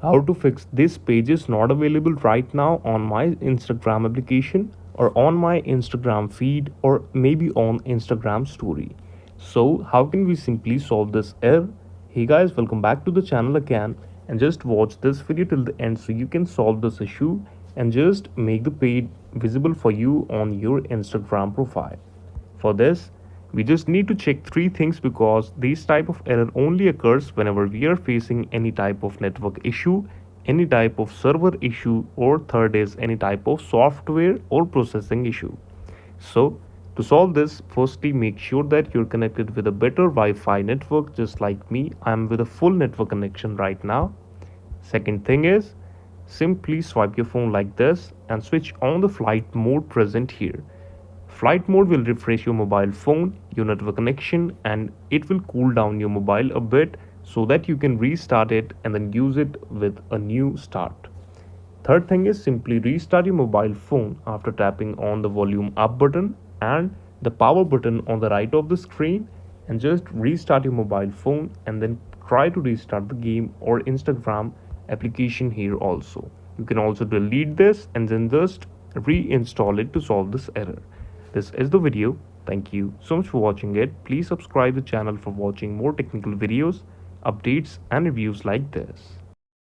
How to fix this page is not available right now on my Instagram application or on my Instagram feed or maybe on Instagram story. So how can we simply solve this error? Hey guys, welcome back to the channel again, and just watch this video till the end so you can solve this issue and just make the page visible for you on your Instagram profile. For this, we just need to check three things because this type of error only occurs whenever we are facing any type of network issue, any type of server issue, or third is any type of software or processing issue. So, to solve this, firstly make sure that you're connected with a better Wi-Fi network just like me. I'm with a full network connection right now. Second thing is simply swipe your phone like this and switch on the flight mode present here. Flight mode will refresh your mobile phone, your network connection, and it will cool down your mobile a bit so that you can restart it and then use it with a new start. Third thing is simply restart your mobile phone after tapping on the volume up button and the power button on the right of the screen, and just restart your mobile phone and then try to restart the game or Instagram application here also. You can also delete this and then just reinstall it to solve this error. This is the video. Thank you so much for watching it. Please subscribe the channel for watching more technical videos, updates and reviews like this.